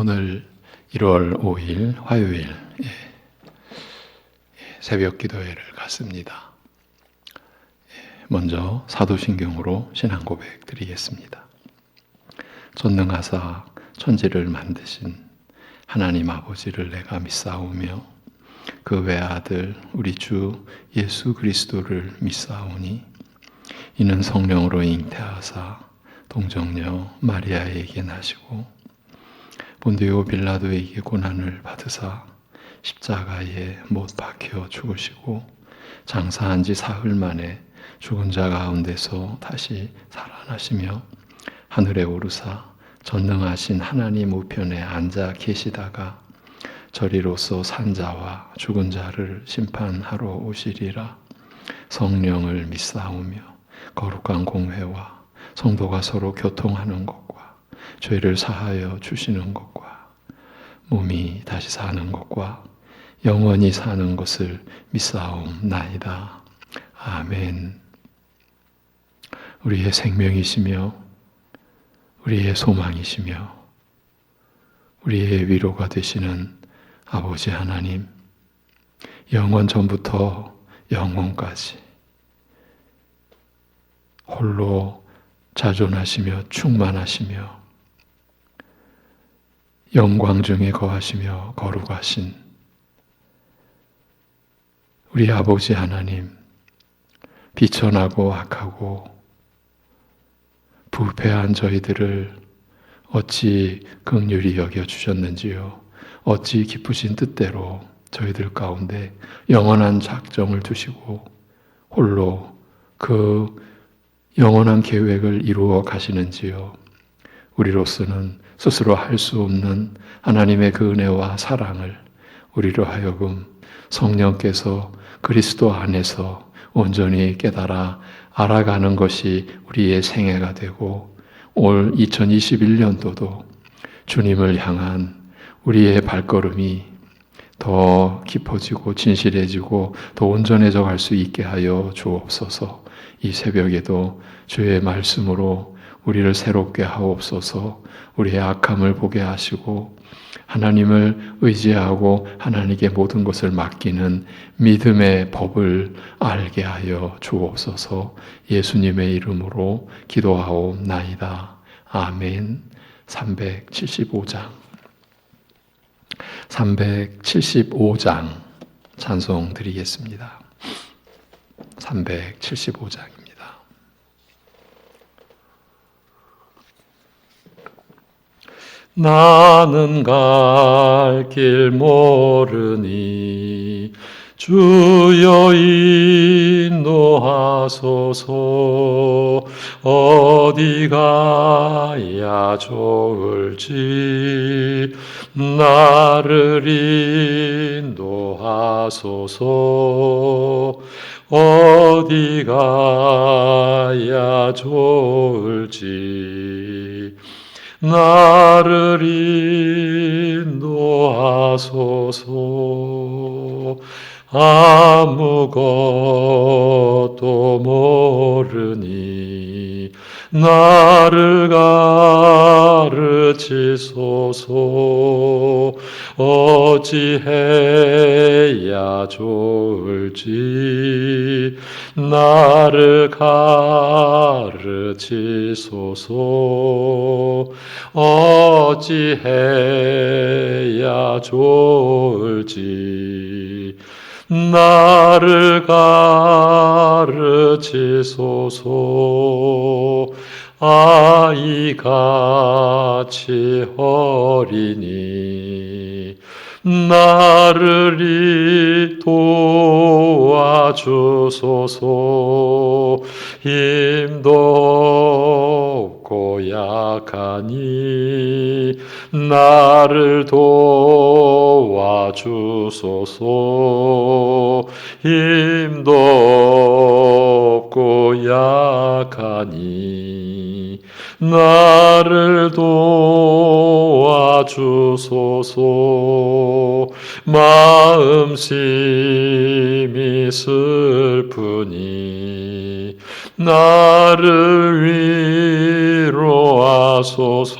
오늘 1월 5일 화요일 새벽 기도회를 갖습니다. 먼저 사도신경으로 신앙 고백 드리겠습니다. 전능하사 천지를 만드신 하나님 아버지를 내가 믿사오며 그 외아들 우리 주 예수 그리스도를 믿사오니 이는 성령으로 잉태하사 동정녀 마리아에게 나시고 본디오 빌라도에게 고난을 받으사 십자가에 못 박혀 죽으시고 장사한 지 사흘 만에 죽은 자 가운데서 다시 살아나시며 하늘에 오르사 전능하신 하나님 우편에 앉아 계시다가 저리로서 산 자와 죽은 자를 심판하러 오시리라. 성령을 믿사오며 거룩한 공회와 성도가 서로 교통하는 것과 죄를 사하여 주시는 것과 몸이 다시 사는 것과 영원히 사는 것을 믿사옵나이다. 아멘. 우리의 생명이시며 우리의 소망이시며 우리의 위로가 되시는 아버지 하나님, 영원 전부터 영원까지 홀로 자존하시며 충만하시며 영광 중에 거하시며 거룩하신 우리 아버지 하나님, 비천하고 악하고 부패한 저희들을 어찌 긍휼히 여겨주셨는지요. 어찌 기쁘신 뜻대로 저희들 가운데 영원한 작정을 두시고 홀로 그 영원한 계획을 이루어 가시는지요. 우리로서는 스스로 할 수 없는 하나님의 그 은혜와 사랑을 우리로 하여금 성령께서 그리스도 안에서 온전히 깨달아 알아가는 것이 우리의 생애가 되고 올 2021년도도 주님을 향한 우리의 발걸음이 더 깊어지고 진실해지고 더 온전해져 갈 수 있게 하여 주옵소서. 이 새벽에도 주의 말씀으로 우리를 새롭게 하옵소서. 우리의 악함을 보게 하시고 하나님을 의지하고 하나님께 모든 것을 맡기는 믿음의 법을 알게 하여 주옵소서. 예수님의 이름으로 기도하옵나이다. 아멘. 375장 찬송 드리겠습니다. 375장입니다. 나는 갈 길 모르니 주여 인도하소서. 어디 가야 좋을지 나를 인도하소서. 어디 가야 좋을지 나를 인도하소서. 아무것도 모르니 나를 가르치소서. 어찌해야 좋을지 나를 가르치소서. 어찌해야 좋을지 나를 가르치소서. 아이같이 어리니 나를 도와주소서. 힘도 없고 약하니 나를 도와주소서. 힘도 없고 약하니 나를 도와주소서. 마음심이 슬프니 나를 위로하소서.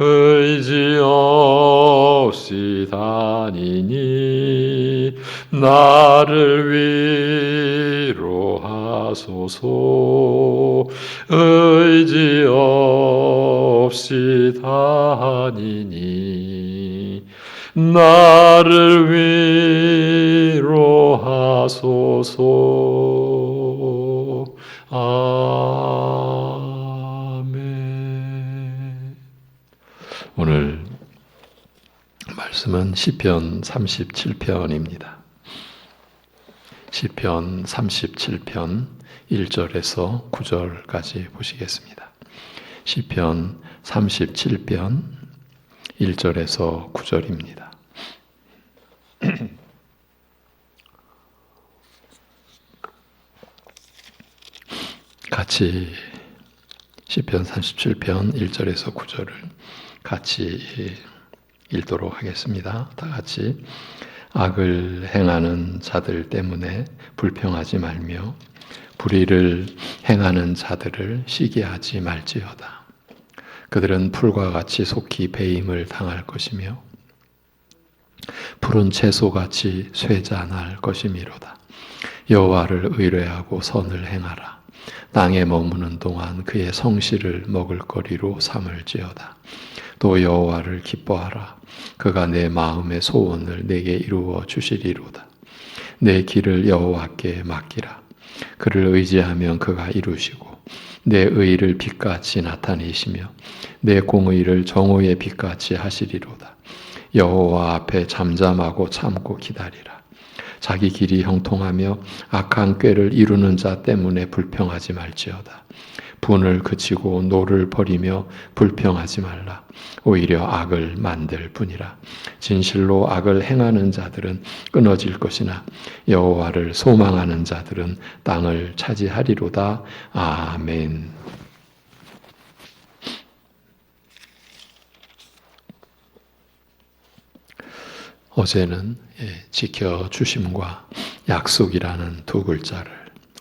의지 나를 위로하소서. 의지 없이 다니니 나를 위로하소서. 아멘. 오늘 말씀은 시편 37편입니다. 시편 37편 1절에서 9절까지 보시겠습니다. 시편 37편 1절에서 9절입니다. 같이 시편 37편 1절에서 9절을 같이 읽도록 하겠습니다. 다 같이. 악을 행하는 자들 때문에 불평하지 말며 불의를 행하는 자들을 시기하지 말지어다. 그들은 풀과 같이 속히 배임을 당할 것이며 푸른 채소같이 쇠잔할 것이미로다. 여호와를 의뢰하고 선을 행하라. 땅에 머무는 동안 그의 성실을 먹을거리로 삼을지어다. 또 여호와를 기뻐하라. 그가 내 마음의 소원을 내게 이루어 주시리로다. 내 길을 여호와께 맡기라. 그를 의지하면 그가 이루시고 내 의를 빛같이 나타내시며 내 공의를 정오의 빛같이 하시리로다. 여호와 앞에 잠잠하고 참고 기다리라. 자기 길이 형통하며 악한 꾀를 이루는 자 때문에 불평하지 말지어다. 분을 그치고 노를 버리며 불평하지 말라. 오히려 악을 만들 뿐이라. 진실로 악을 행하는 자들은 끊어질 것이나 여호와를 소망하는 자들은 땅을 차지하리로다. 아멘. 어제는 지켜주심과 약속이라는 두 글자를,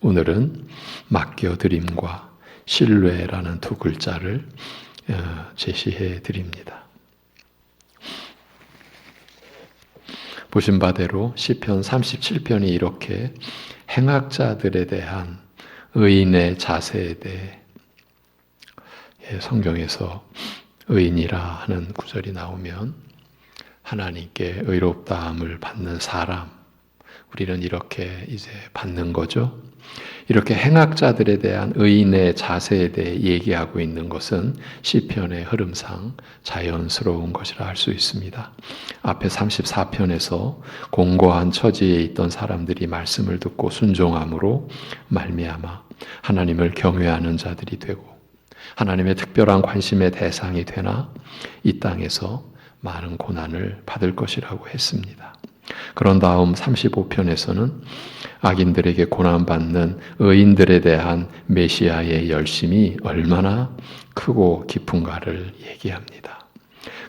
오늘은 맡겨드림과 신뢰라는 두 글자를 제시해 드립니다. 보신 바대로 시편 37편이 이렇게 행악자들에 대한 의인의 자세에 대해 성경에서 의인이라 하는 구절이 나오면 하나님께 의롭다함을 받는 사람, 우리는 이렇게 이제 받는 거죠. 이렇게 행악자들에 대한 의인의 자세에 대해 얘기하고 있는 것은 시편의 흐름상 자연스러운 것이라 할 수 있습니다. 앞에 34편에서 공고한 처지에 있던 사람들이 말씀을 듣고 순종함으로 말미암아 하나님을 경외하는 자들이 되고 하나님의 특별한 관심의 대상이 되나 이 땅에서 많은 고난을 받을 것이라고 했습니다. 그런 다음 35편에서는 악인들에게 고난받는 의인들에 대한 메시아의 열심이 얼마나 크고 깊은가를 얘기합니다.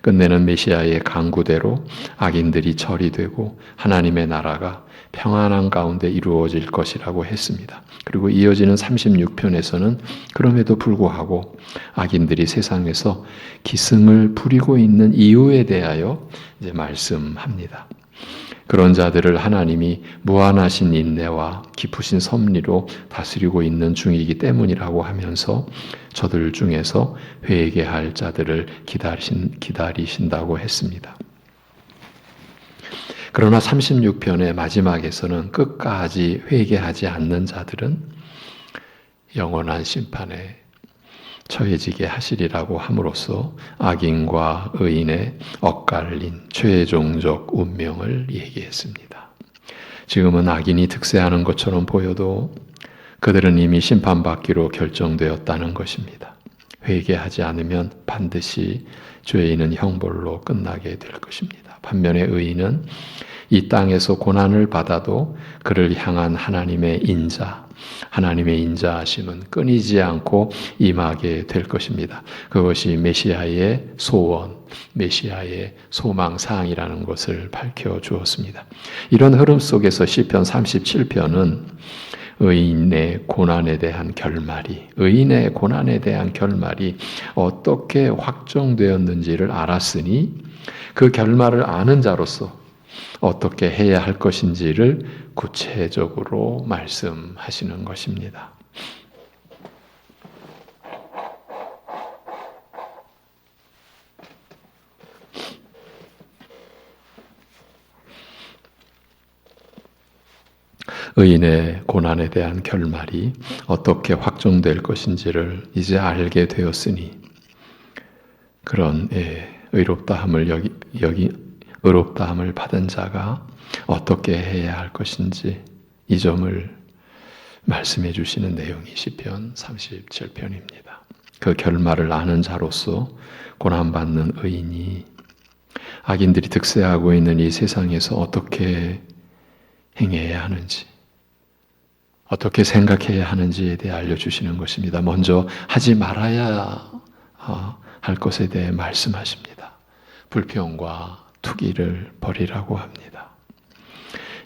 끝내는 메시아의 강구대로 악인들이 처리되고 하나님의 나라가 평안한 가운데 이루어질 것이라고 했습니다. 그리고 이어지는 36편에서는 그럼에도 불구하고 악인들이 세상에서 기승을 부리고 있는 이유에 대하여 이제 말씀합니다. 그런 자들을 하나님이 무한하신 인내와 깊으신 섭리로 다스리고 있는 중이기 때문이라고 하면서 저들 중에서 회개할 자들을 기다리신다고 했습니다. 그러나 36편의 마지막에서는 끝까지 회개하지 않는 자들은 영원한 심판에 처해지게 하시리라고 함으로써 악인과 의인의 엇갈린 최종적 운명을 얘기했습니다. 지금은 악인이 득세하는 것처럼 보여도 그들은 이미 심판받기로 결정되었다는 것입니다. 회개하지 않으면 반드시 죄인은 형벌로 끝나게 될 것입니다. 반면에 의인은 이 땅에서 고난을 받아도 그를 향한 하나님의 인자, 하나님의 인자하심은 끊이지 않고 임하게 될 것입니다. 그것이 메시아의 소원, 메시아의 소망사항이라는 것을 밝혀주었습니다. 이런 흐름 속에서 시편 37편은 의인의 고난에 대한 결말이, 의인의 고난에 대한 결말이 어떻게 확정되었는지를 알았으니 그 결말을 아는 자로서 어떻게 해야 할 것인지를 구체적으로 말씀하시는 것입니다. 의인의 고난에 대한 결말이 어떻게 확정될 것인지를 이제 알게 되었으니 그런 의롭다함을 받은 자가 어떻게 해야 할 것인지 이 점을 말씀해 주시는 내용이 시편 37편입니다. 그 결말을 아는 자로서 고난받는 의인이 악인들이 득세하고 있는 이 세상에서 어떻게 행해야 하는지, 어떻게 생각해야 하는지에 대해 알려주시는 것입니다. 먼저 하지 말아야 할 것에 대해 말씀하십니다. 불평과 투기를 버리라고 합니다.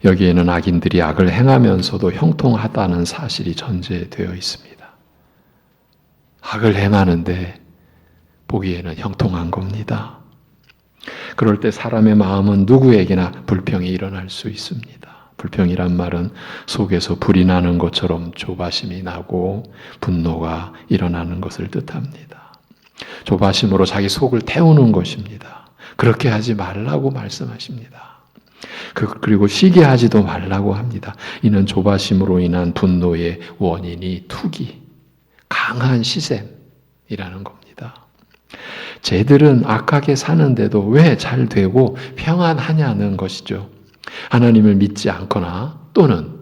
여기에는 악인들이 악을 행하면서도 형통하다는 사실이 전제되어 있습니다. 악을 행하는데 보기에는 형통한 겁니다. 그럴 때 사람의 마음은 누구에게나 불평이 일어날 수 있습니다. 불평이란 말은 속에서 불이 나는 것처럼 조바심이 나고 분노가 일어나는 것을 뜻합니다. 조바심으로 자기 속을 태우는 것입니다. 그렇게 하지 말라고 말씀하십니다. 그리고 시기하지도 말라고 합니다. 이는 조바심으로 인한 분노의 원인이 투기, 강한 시샘이라는 겁니다. 쟤들은 악하게 사는데도 왜 잘 되고 평안하냐는 것이죠. 하나님을 믿지 않거나 또는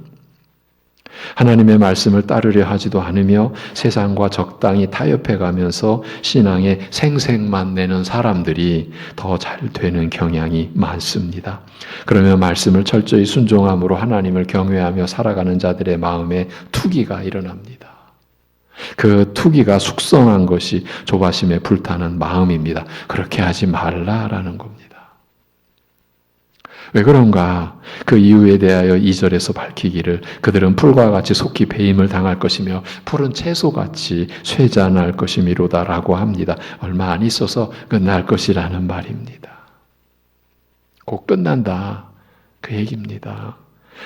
하나님의 말씀을 따르려 하지도 않으며 세상과 적당히 타협해 가면서 신앙의 생색만 내는 사람들이 더 잘 되는 경향이 많습니다. 그러면 말씀을 철저히 순종함으로 하나님을 경외하며 살아가는 자들의 마음에 투기가 일어납니다. 그 투기가 숙성한 것이 조바심에 불타는 마음입니다. 그렇게 하지 말라라는 겁니다. 왜 그런가? 그 이유에 대하여 2절에서 밝히기를 그들은 풀과 같이 속히 배임을 당할 것이며 푸른 채소같이 쇠잔할 것이미로다라고 합니다. 얼마 안 있어서 끝날 것이라는 말입니다. 곧 끝난다. 그 얘기입니다.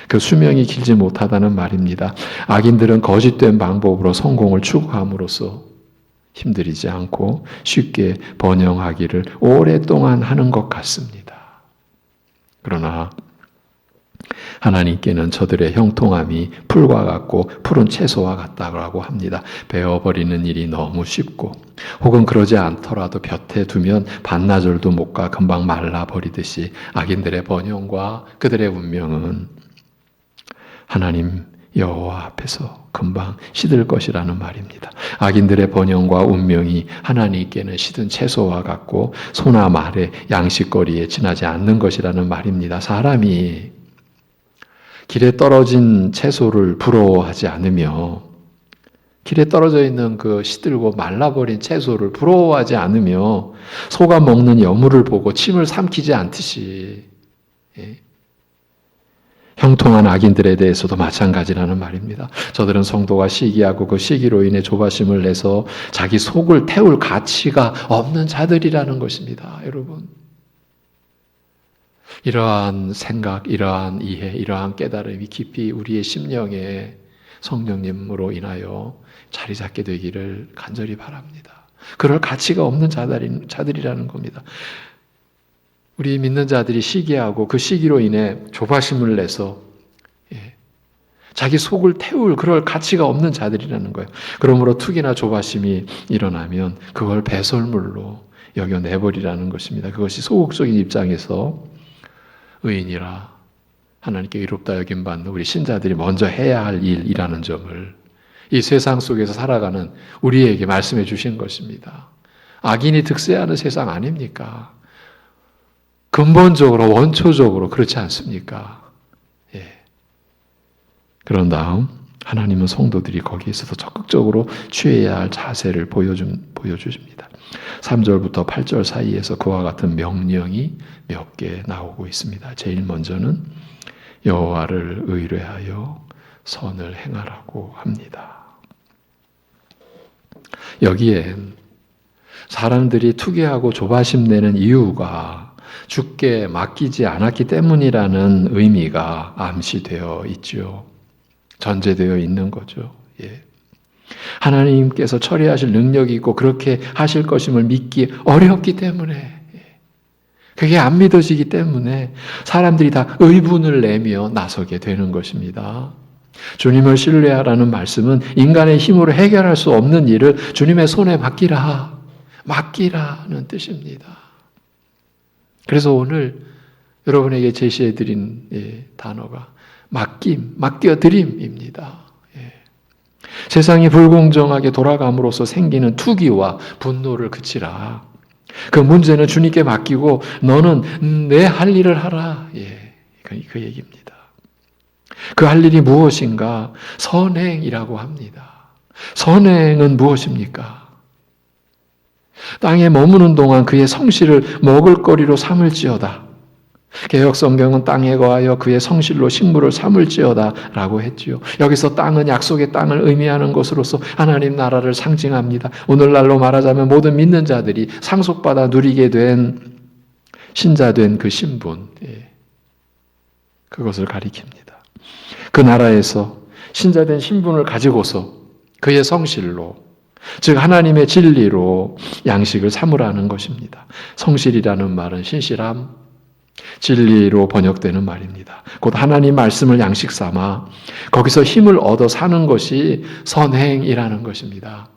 그 수명이 길지 못하다는 말입니다. 악인들은 거짓된 방법으로 성공을 추구함으로써 힘들이지 않고 쉽게 번영하기를 오랫동안 하는 것 같습니다. 그러나 하나님께는 저들의 형통함이 풀과 같고 푸른 채소와 같다고 합니다. 베어버리는 일이 너무 쉽고 혹은 그러지 않더라도 볕에 두면 반나절도 못 가 금방 말라버리듯이 악인들의 번영과 그들의 운명은 하나님 여호와 앞에서 금방 시들 것이라는 말입니다. 악인들의 번영과 운명이 하나님께는 시든 채소와 같고 소나 말의 양식거리에 지나지 않는 것이라는 말입니다. 사람이 길에 떨어진 채소를 부러워하지 않으며 길에 떨어져 있는 그 시들고 말라버린 채소를 부러워하지 않으며 소가 먹는 여물을 보고 침을 삼키지 않듯이 형통한 악인들에 대해서도 마찬가지라는 말입니다. 저들은 성도가 시기하고 그 시기로 인해 조바심을 내서 자기 속을 태울 가치가 없는 자들이라는 것입니다. 여러분, 이러한 생각, 이러한 이해, 이러한 깨달음이 깊이 우리의 심령에 성령님으로 인하여 자리 잡게 되기를 간절히 바랍니다. 그럴 가치가 없는 자들이라는 겁니다. 우리 믿는 자들이 시기하고 그 시기로 인해 조바심을 내서 자기 속을 태울 그럴 가치가 없는 자들이라는 거예요. 그러므로 투기나 조바심이 일어나면 그걸 배설물로 여겨내버리라는 것입니다. 그것이 소극적인 입장에서 의인이라 하나님께 의롭다 여김받는 우리 신자들이 먼저 해야 할 일이라는 점을 이 세상 속에서 살아가는 우리에게 말씀해 주신 것입니다. 악인이 득세하는 세상 아닙니까? 근본적으로 원초적으로 그렇지 않습니까? 그런 다음 하나님은 성도들이 거기에서도 적극적으로 취해야 할 자세를 보여주십니다. 3절부터 8절 사이에서 그와 같은 명령이 몇 개 나오고 있습니다. 제일 먼저는 여호와를 의뢰하여 선을 행하라고 합니다. 여기엔 사람들이 투기하고 조바심 내는 이유가 주께 맡기지 않았기 때문이라는 의미가 암시되어 있죠. 전제되어 있는 거죠. 예. 하나님께서 처리하실 능력이 있고 그렇게 하실 것임을 믿기 어렵기 때문에, 그게 안 믿어지기 때문에 사람들이 다 의분을 내며 나서게 되는 것입니다. 주님을 신뢰하라는 말씀은 인간의 힘으로 해결할 수 없는 일을 주님의 손에 맡기라는 뜻입니다. 그래서 오늘 여러분에게 제시해드린 단어가 맡겨드림입니다. 세상이 불공정하게 돌아감으로써 생기는 투기와 분노를 그치라. 그 문제는 주님께 맡기고 너는 내 할 일을 하라. 그 얘기입니다. 그 할 일이 무엇인가? 선행이라고 합니다. 선행은 무엇입니까? 땅에 머무는 동안 그의 성실을 먹을거리로 삼을지어다. 개역 성경은 땅에 거하여 그의 성실로 식물을 삼을지어다 라고 했지요. 여기서 땅은 약속의 땅을 의미하는 것으로서 하나님 나라를 상징합니다. 오늘날로 말하자면 모든 믿는 자들이 상속받아 누리게 된 신자된 그 신분, 그것을 가리킵니다. 그 나라에서 신자된 신분을 가지고서 그의 성실로, 즉 하나님의 진리로 양식을 삼으라는 것입니다. 성실이라는 말은 신실함, 진리로 번역되는 말입니다. 곧 하나님 말씀을 양식 삼아 거기서 힘을 얻어 사는 것이 선행이라는 것입니다.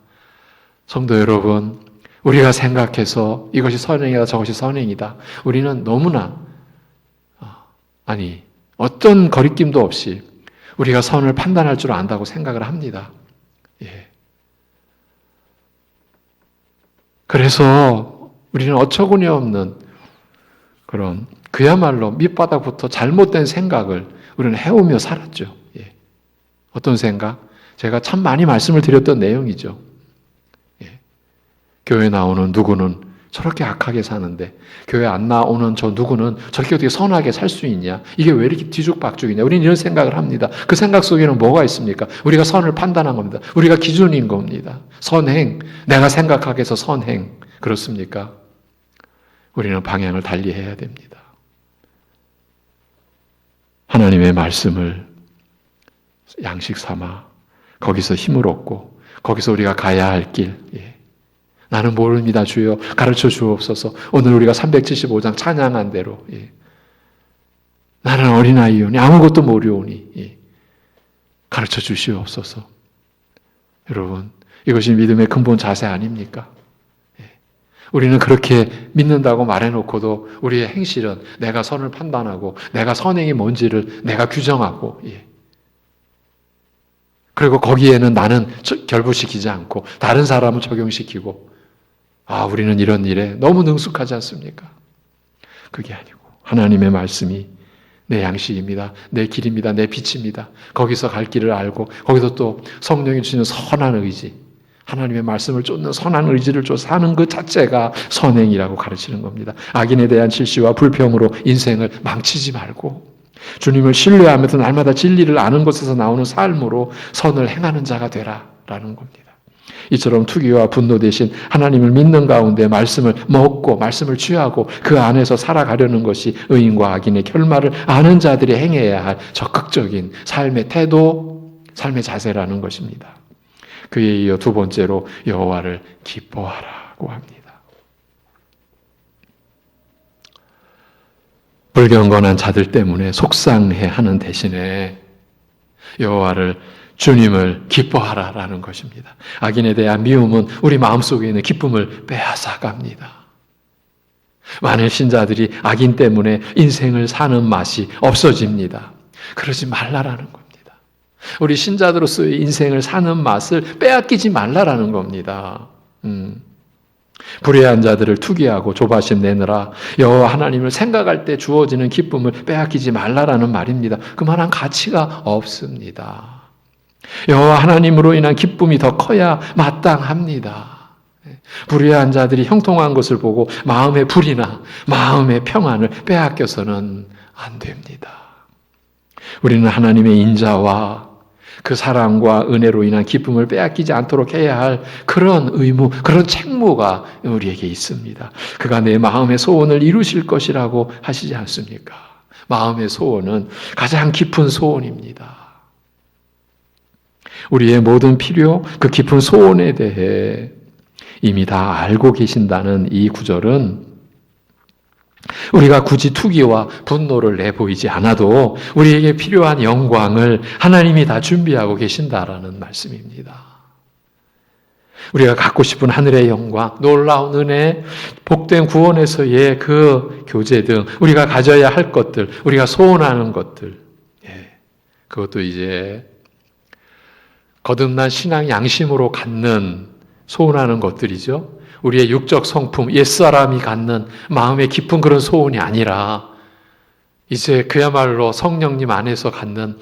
성도 여러분, 우리가 생각해서 이것이 선행이다, 저것이 선행이다. 우리는 너무나 어떤 거리낌도 없이 우리가 선을 판단할 줄 안다고 생각을 합니다. 그래서 우리는 어처구니 없는 그런 그야말로 밑바닥부터 잘못된 생각을 우리는 해오며 살았죠. 어떤 생각? 제가 참 많이 말씀을 드렸던 내용이죠. 교회 나오는 누구는 저렇게 악하게 사는데 교회 안 나오는 저 누구는 저렇게 어떻게 선하게 살 수 있냐? 이게 왜 이렇게 뒤죽박죽이냐? 우리는 이런 생각을 합니다. 그 생각 속에는 뭐가 있습니까? 우리가 선을 판단한 겁니다. 우리가 기준인 겁니다. 선행, 내가 생각하게 해서 선행. 그렇습니까? 우리는 방향을 달리해야 됩니다. 하나님의 말씀을 양식 삼아 거기서 힘을 얻고 거기서 우리가 가야 할 길, 나는 모릅니다 주여 가르쳐 주옵소서. 오늘 우리가 375장 찬양한 대로 나는 어린아이오니 아무것도 모르오니 가르쳐 주시옵소서. 여러분, 이것이 믿음의 근본 자세 아닙니까? 우리는 그렇게 믿는다고 말해놓고도 우리의 행실은 내가 선을 판단하고 내가 선행이 뭔지를 내가 규정하고, 그리고 거기에는 나는 결부시키지 않고 다른 사람은 적용시키고, 우리는 이런 일에 너무 능숙하지 않습니까? 그게 아니고 하나님의 말씀이 내 양식입니다. 내 길입니다. 내 빛입니다. 거기서 갈 길을 알고 거기서 또 성령이 주시는 선한 의지, 하나님의 말씀을 쫓는 선한 의지를 쫓아 사는 그 자체가 선행이라고 가르치는 겁니다. 악인에 대한 질시와 불평으로 인생을 망치지 말고 주님을 신뢰하면서 날마다 진리를 아는 것에서 나오는 삶으로 선을 행하는 자가 되라라는 겁니다. 이처럼 투기와 분노 대신 하나님을 믿는 가운데 말씀을 먹고 말씀을 취하고 그 안에서 살아가려는 것이 의인과 악인의 결말을 아는 자들이 행해야 할 적극적인 삶의 태도, 삶의 자세라는 것입니다. 그에 이어 두 번째로 여호와를 기뻐하라고 합니다. 불경건한 자들 때문에 속상해하는 대신에 여호와를, 주님을 기뻐하라라는 것입니다. 악인에 대한 미움은 우리 마음속에 있는 기쁨을 빼앗아갑니다. 많은 신자들이 악인 때문에 인생을 사는 맛이 없어집니다. 그러지 말라라는 겁니다. 우리 신자들로서의 인생을 사는 맛을 빼앗기지 말라라는 겁니다. 불의한 자들을 투기하고 조바심 내느라 여호와 하나님을 생각할 때 주어지는 기쁨을 빼앗기지 말라라는 말입니다. 그만한 가치가 없습니다. 여호와 하나님으로 인한 기쁨이 더 커야 마땅합니다. 불의한 자들이 형통한 것을 보고 마음의 불이나 마음의 평안을 빼앗겨서는 안 됩니다. 우리는 하나님의 인자와 그 사랑과 은혜로 인한 기쁨을 빼앗기지 않도록 해야 할 그런 의무, 그런 책무가 우리에게 있습니다. 그가 내 마음의 소원을 이루실 것이라고 하시지 않습니까? 마음의 소원은 가장 깊은 소원입니다. 우리의 모든 필요, 그 깊은 소원에 대해 이미 다 알고 계신다는 이 구절은 우리가 굳이 투기와 분노를 내보이지 않아도 우리에게 필요한 영광을 하나님이 다 준비하고 계신다라는 말씀입니다. 우리가 갖고 싶은 하늘의 영광, 놀라운 은혜, 복된 구원에서의 그 교제 등 우리가 가져야 할 것들, 우리가 소원하는 것들, 그것도 이제 거듭난 신앙 양심으로 갖는 소원하는 것들이죠. 우리의 육적 성품, 옛사람이 갖는 마음의 깊은 그런 소원이 아니라 이제 그야말로 성령님 안에서 갖는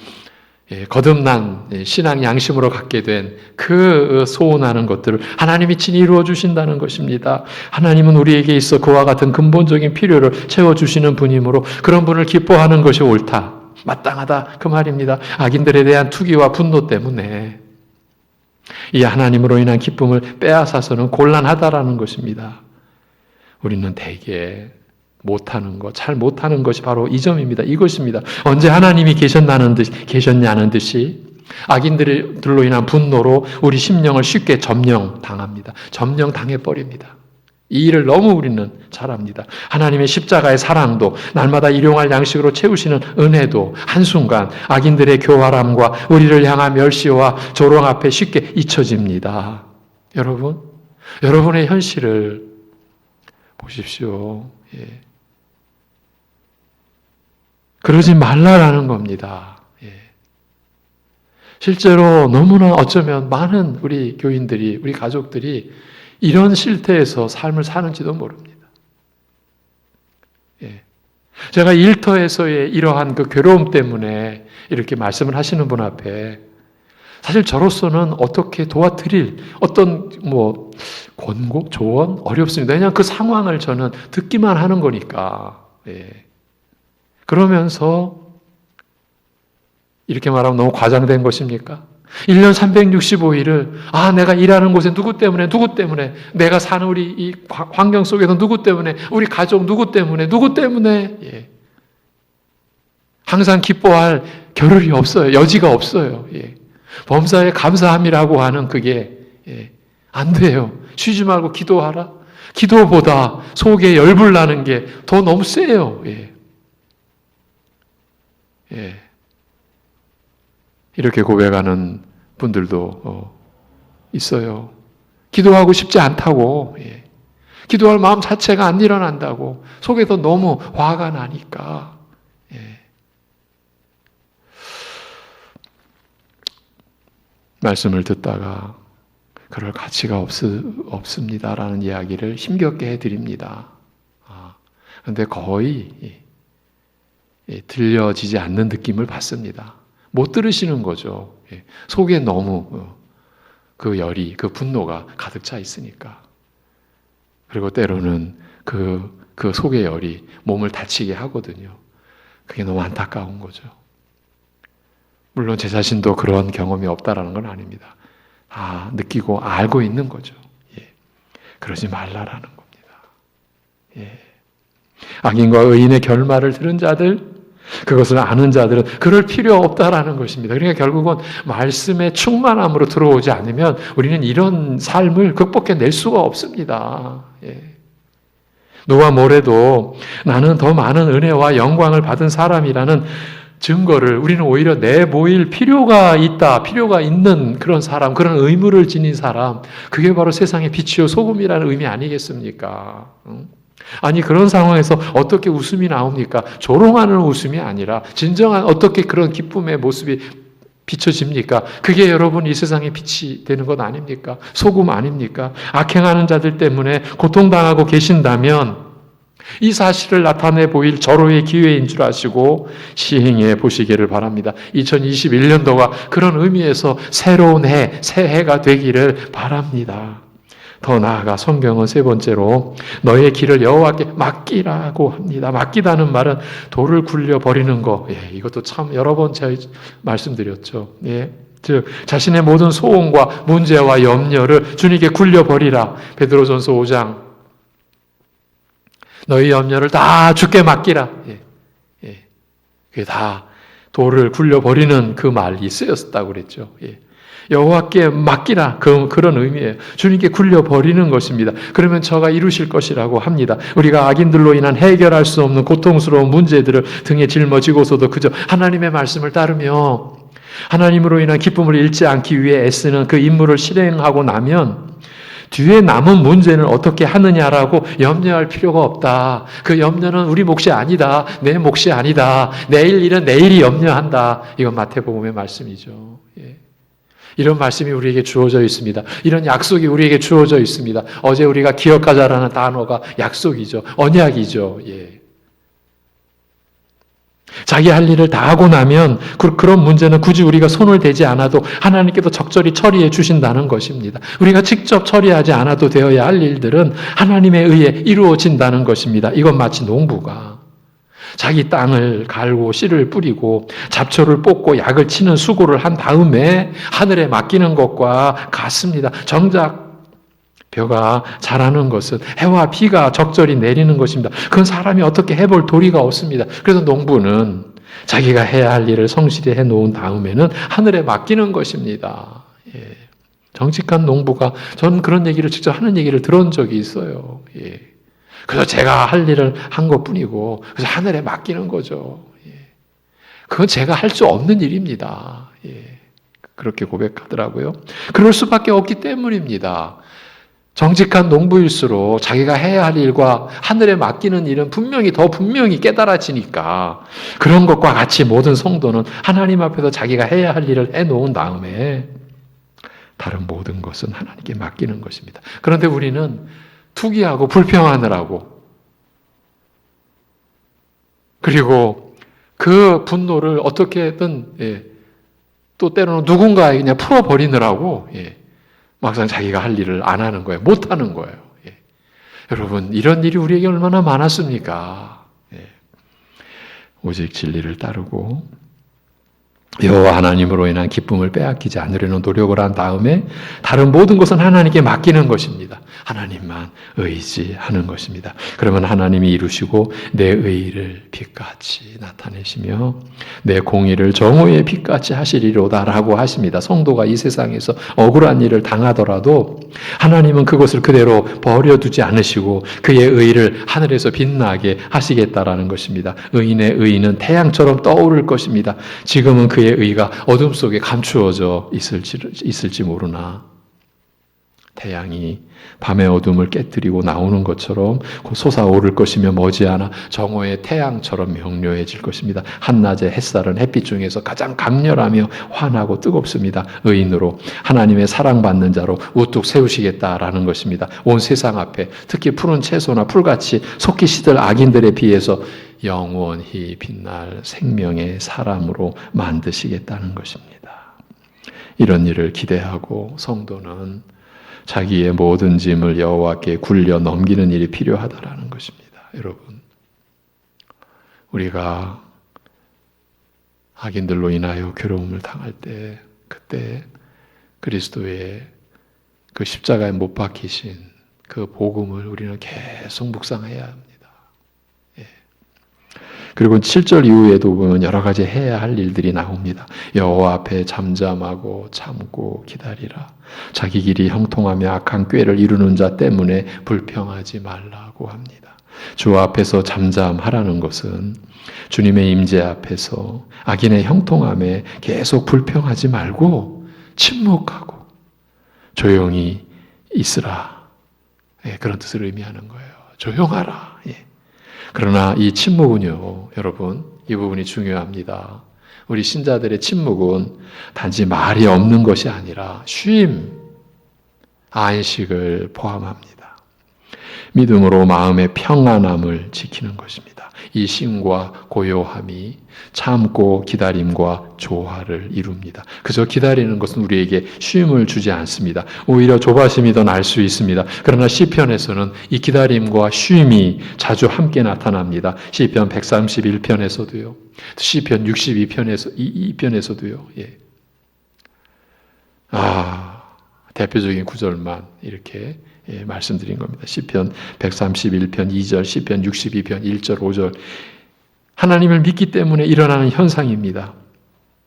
거듭난 신앙 양심으로 갖게 된 그 소원하는 것들을 하나님이 친히 이루어 주신다는 것입니다. 하나님은 우리에게 있어 그와 같은 근본적인 필요를 채워주시는 분이므로 그런 분을 기뻐하는 것이 옳다, 마땅하다 그 말입니다. 악인들에 대한 투기와 분노 때문에 이 하나님으로 인한 기쁨을 빼앗아서는 곤란하다라는 것입니다. 우리는 대개 못하는 것, 잘 못하는 것이 바로 이 점입니다. 이것입니다. 언제 하나님이 계셨냐는 듯이 악인들로 인한 분노로 우리 심령을 쉽게 점령당합니다. 점령당해버립니다. 이 일을 너무 우리는 잘합니다. 하나님의 십자가의 사랑도 날마다 일용할 양식으로 채우시는 은혜도 한순간 악인들의 교활함과 우리를 향한 멸시와 조롱 앞에 쉽게 잊혀집니다. 여러분, 여러분의 현실을 보십시오. 그러지 말라라는 겁니다. 실제로 너무나 어쩌면 많은 우리 교인들이, 우리 가족들이 이런 실태에서 삶을 사는지도 모릅니다. 제가 일터에서의 이러한 그 괴로움 때문에 이렇게 말씀을 하시는 분 앞에 사실 저로서는 어떻게 도와드릴 어떤 권고, 조언 어렵습니다. 왜냐하면 그 상황을 저는 듣기만 하는 거니까. 그러면서 이렇게 말하면 너무 과장된 것입니까? 1년 365일을 내가 일하는 곳에 누구 때문에 내가 사는 우리 이 환경 속에서 누구 때문에 우리 가족 누구 때문에 항상 기뻐할 겨를이 없어요. 여지가 없어요. 범사에 감사함이라고 하는 그게 안 돼요. 쉬지 말고 기도하라. 기도보다 속에 열불 나는 게 더 너무 세요. 이렇게 고백하는 분들도 있어요. 기도하고 싶지 않다고, 기도할 마음 자체가 안 일어난다고, 속에서 너무 화가 나니까. 말씀을 듣다가 그럴 가치가 없습니다라는 이야기를 힘겹게 해드립니다. 그런데 거의 들려지지 않는 느낌을 받습니다. 못 들으시는 거죠. 속에 너무 그 열이, 그 분노가 가득 차 있으니까. 그리고 때로는 그 속의 열이 몸을 다치게 하거든요. 그게 너무 안타까운 거죠. 물론 제 자신도 그런 경험이 없다라는 건 아닙니다. 느끼고 알고 있는 거죠. 그러지 말라라는 겁니다. 악인과 의인의 결말을 들은 자들, 그것을 아는 자들은 그럴 필요 없다라는 것입니다. 그러니까 결국은 말씀의 충만함으로 들어오지 않으면 우리는 이런 삶을 극복해낼 수가 없습니다. 누가 뭐래도 나는 더 많은 은혜와 영광을 받은 사람이라는 증거를 우리는 오히려 내보일 필요가 있다, 필요가 있는 그런 사람, 그런 의무를 지닌 사람, 그게 바로 세상의 빛이요 소금이라는 의미 아니겠습니까? 아니 그런 상황에서 어떻게 웃음이 나옵니까? 조롱하는 웃음이 아니라 진정한 어떻게 그런 기쁨의 모습이 비춰집니까? 그게 여러분 이 세상의 빛이 되는 것 아닙니까? 소금 아닙니까? 악행하는 자들 때문에 고통당하고 계신다면 이 사실을 나타내 보일 절호의 기회인 줄 아시고 시행해 보시기를 바랍니다. 2021년도가 그런 의미에서 새로운 해, 새해가 되기를 바랍니다. 더 나아가 성경은 세 번째로 너의 길을 여호와께 맡기라고 합니다. 맡기다는 말은 돌을 굴려 버리는 거. 이것도 참 여러 번 제가 말씀드렸죠. 즉 자신의 모든 소원과 문제와 염려를 주님께 굴려버리라. 베드로전서 5장 너희 염려를 다 주께 맡기라. 그게 다 돌을 굴려버리는 그 말이 쓰였다고 그랬죠. 여호와께 맡기라. 그런 의미예요. 주님께 굴려버리는 것입니다. 그러면 저가 이루실 것이라고 합니다. 우리가 악인들로 인한 해결할 수 없는 고통스러운 문제들을 등에 짊어지고서도 그저 하나님의 말씀을 따르며 하나님으로 인한 기쁨을 잃지 않기 위해 애쓰는 그 임무를 실행하고 나면 뒤에 남은 문제는 어떻게 하느냐라고 염려할 필요가 없다. 그 염려는 우리 몫이 아니다. 내 몫이 아니다. 내일 일은 내일이 염려한다. 이건 마태복음의 말씀이죠. 이런 말씀이 우리에게 주어져 있습니다. 이런 약속이 우리에게 주어져 있습니다. 어제 우리가 기억하자라는 단어가 약속이죠. 언약이죠. 자기 할 일을 다 하고 나면 그런 문제는 굳이 우리가 손을 대지 않아도 하나님께서 적절히 처리해 주신다는 것입니다. 우리가 직접 처리하지 않아도 되어야 할 일들은 하나님에 의해 이루어진다는 것입니다. 이건 마치 농부가 자기 땅을 갈고 씨를 뿌리고 잡초를 뽑고 약을 치는 수고를 한 다음에 하늘에 맡기는 것과 같습니다. 정작 벼가 자라는 것은 해와 비가 적절히 내리는 것입니다. 그건 사람이 어떻게 해볼 도리가 없습니다. 그래서 농부는 자기가 해야 할 일을 성실히 해놓은 다음에는 하늘에 맡기는 것입니다. 정직한 농부가, 전 그런 얘기를 직접 하는 얘기를 들은 적이 있어요. 그래서 제가 할 일을 한 것뿐이고 그래서 하늘에 맡기는 거죠. 그건 제가 할 수 없는 일입니다. 그렇게 고백하더라고요. 그럴 수밖에 없기 때문입니다. 정직한 농부일수록 자기가 해야 할 일과 하늘에 맡기는 일은 더 분명히 깨달아지니까 그런 것과 같이 모든 성도는 하나님 앞에서 자기가 해야 할 일을 해놓은 다음에 다른 모든 것은 하나님께 맡기는 것입니다. 그런데 우리는 투기하고 불평하느라고 그리고 그 분노를 어떻게든 또 때로는 누군가에게 그냥 풀어버리느라고 막상 자기가 할 일을 안 하는 거예요. 못 하는 거예요. 여러분, 이런 일이 우리에게 얼마나 많았습니까? 오직 진리를 따르고 여호와 하나님으로 인한 기쁨을 빼앗기지 않으려는 노력을 한 다음에 다른 모든 것은 하나님께 맡기는 것입니다. 하나님만 의지하는 것입니다. 그러면 하나님이 이루시고 내 의의를 빛같이 나타내시며 내 공의를 정오의 빛같이 하시리로다라고 하십니다. 성도가 이 세상에서 억울한 일을 당하더라도 하나님은 그것을 그대로 버려두지 않으시고 그의 의의를 하늘에서 빛나게 하시겠다라는 것입니다. 의인의 의의는 태양처럼 떠오를 것입니다. 지금은 그의 의의가 어둠 속에 감추어져 있을지 모르나 태양이 밤의 어둠을 깨뜨리고 나오는 것처럼 곧 솟아오를 것이며 머지않아 정오의 태양처럼 명료해질 것입니다. 한낮의 햇살은 햇빛 중에서 가장 강렬하며 환하고 뜨겁습니다. 의인으로 하나님의 사랑받는 자로 우뚝 세우시겠다라는 것입니다. 온 세상 앞에 특히 푸른 채소나 풀같이 속히 시들 악인들에 비해서 영원히 빛날 생명의 사람으로 만드시겠다는 것입니다. 이런 일을 기대하고 성도는 자기의 모든 짐을 여호와께 굴려 넘기는 일이 필요하다라는 것입니다. 여러분, 우리가 악인들로 인하여 괴로움을 당할 때 그때 그리스도의 그 십자가에 못 박히신 그 복음을 우리는 계속 묵상해야 합니다. 그리고 7절 이후에도 보면 여러 가지 해야 할 일들이 나옵니다. 여호와 앞에 잠잠하고 참고 기다리라. 자기 길이 형통하며 악한 꾀를 이루는 자 때문에 불평하지 말라고 합니다. 주 앞에서 잠잠하라는 것은 주님의 임재 앞에서 악인의 형통함에 계속 불평하지 말고 침묵하고 조용히 있으라. 그런 뜻을 의미하는 거예요. 조용하라. 그러나 이 침묵은요, 여러분, 이 부분이 중요합니다. 우리 신자들의 침묵은 단지 말이 없는 것이 아니라 쉼, 안식을 포함합니다. 믿음으로 마음의 평안함을 지키는 것입니다. 이 쉼과 고요함이 참고 기다림과 조화를 이룹니다. 그저 기다리는 것은 우리에게 쉼을 주지 않습니다. 오히려 조바심이 더 날 수 있습니다. 그러나 시편에서는 이 기다림과 쉼이 자주 함께 나타납니다. 시편 131편에서도요. 시편 62편에서도요. 대표적인 구절만 이렇게 말씀드린 겁니다. 시편 131편 2절, 시편 62편 1절, 5절. 하나님을 믿기 때문에 일어나는 현상입니다.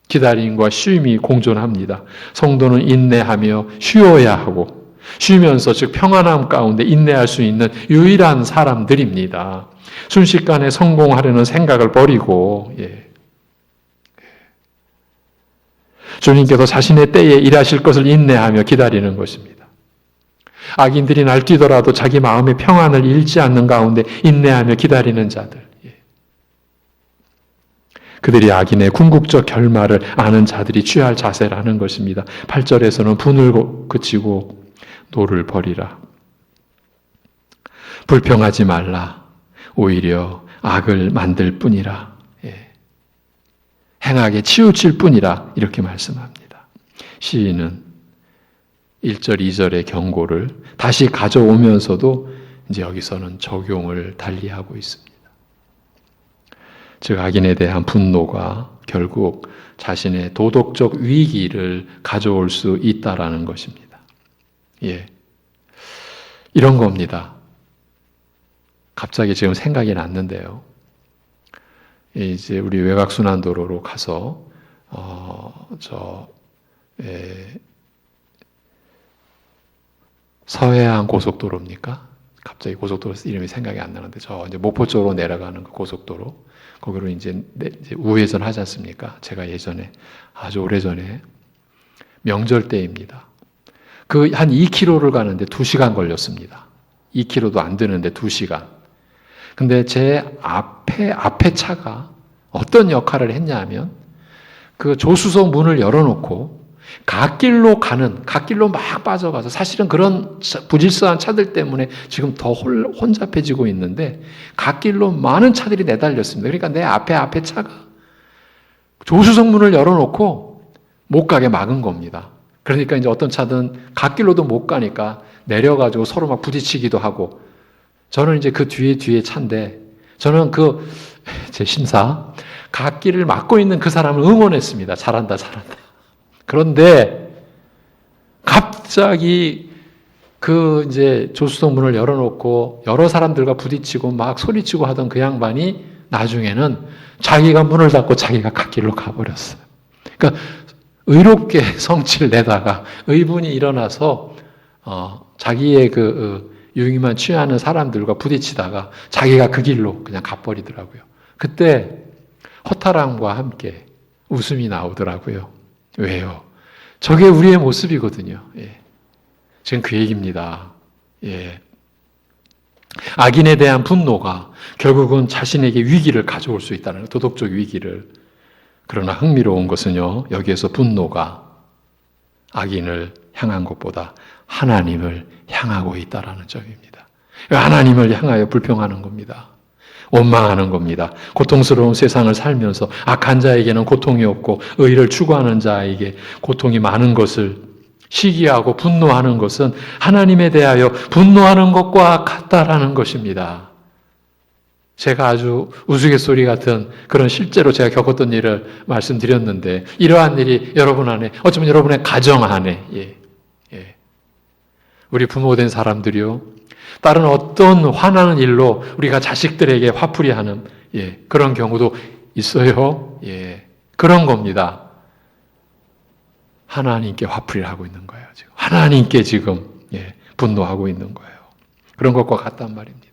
기다림과 쉼이 공존합니다. 성도는 인내하며 쉬어야 하고 쉬면서 즉 평안함 가운데 인내할 수 있는 유일한 사람들입니다. 순식간에 성공하려는 생각을 버리고 주님께서 자신의 때에 일하실 것을 인내하며 기다리는 것입니다. 악인들이 날뛰더라도 자기 마음의 평안을 잃지 않는 가운데 인내하며 기다리는 자들. 그들이 악인의 궁극적 결말을 아는 자들이 취할 자세라는 것입니다. 8절에서는 분을 그치고 노를 버리라. 불평하지 말라. 오히려 악을 만들 뿐이라. 행하게 치우칠 뿐이라. 이렇게 말씀합니다. 시인은 1절, 2절의 경고를 다시 가져오면서도 이제 여기서는 적용을 달리하고 있습니다. 즉 악인에 대한 분노가 결국 자신의 도덕적 위기를 가져올 수 있다라는 것입니다. 이런 겁니다. 갑자기 지금 생각이 났는데요. 이제 우리 외곽순환도로로 가서 서해안 고속도로입니까? 갑자기 고속도로 이름이 생각이 안 나는데 저 이제 목포 쪽으로 내려가는 그 고속도로 거기로 이제 우회전 하지 않습니까? 제가 예전에 아주 오래전에 명절 때입니다. 그 한 2km를 가는데 2시간 걸렸습니다. 2km도 안 되는데 2시간. 근데 제 앞에 차가 어떤 역할을 했냐 면 그 조수석 문을 열어놓고 갓길로 막 빠져가서 사실은 그런 부질서한 차들 때문에 지금 더 혼잡해지고 있는데 갓길로 많은 차들이 내달렸습니다. 그러니까 내 앞에 차가 조수석 문을 열어놓고 못 가게 막은 겁니다. 그러니까 이제 어떤 차든 갓길로도 못 가니까 내려가지고 서로 막 부딪히기도 하고 저는 이제 그 뒤에 차인데 저는 제 심사 갓길을 막고 있는 그 사람을 응원했습니다. 잘한다. 그런데 갑자기 이제 조수석 문을 열어놓고 여러 사람들과 부딪히고 막 소리치고 하던 그 양반이 나중에는 자기가 문을 닫고 자기가 갓길로 가버렸어요. 그러니까 의롭게 성취를 내다가 의분이 일어나서 자기의 유익만 취하는 사람들과 부딪히다가 자기가 그 길로 그냥 가버리더라고요. 그때 허탈함과 함께 웃음이 나오더라고요. 왜요? 저게 우리의 모습이거든요. 지금 그 얘기입니다. 악인에 대한 분노가 결국은 자신에게 위기를 가져올 수 있다는 도덕적 위기를. 그러나 흥미로운 것은요, 여기에서 분노가 악인을 향한 것보다 하나님을 향하고 있다는 점입니다. 하나님을 향하여 불평하는 겁니다. 원망하는 겁니다. 고통스러운 세상을 살면서 악한 자에게는 고통이 없고 의를 추구하는 자에게 고통이 많은 것을 시기하고 분노하는 것은 하나님에 대하여 분노하는 것과 같다라는 것입니다. 제가 아주 우스갯소리 같은 그런 실제로 제가 겪었던 일을 말씀드렸는데 이러한 일이 여러분 안에 어쩌면 여러분의 가정 안에 우리 부모된 사람들이요 다른 어떤 화나는 일로 우리가 자식들에게 화풀이하는 그런 경우도 있어요. 그런 겁니다. 하나님께 화풀이를 하고 있는 거예요. 지금 하나님께 지금 분노하고 있는 거예요. 그런 것과 같단 말입니다.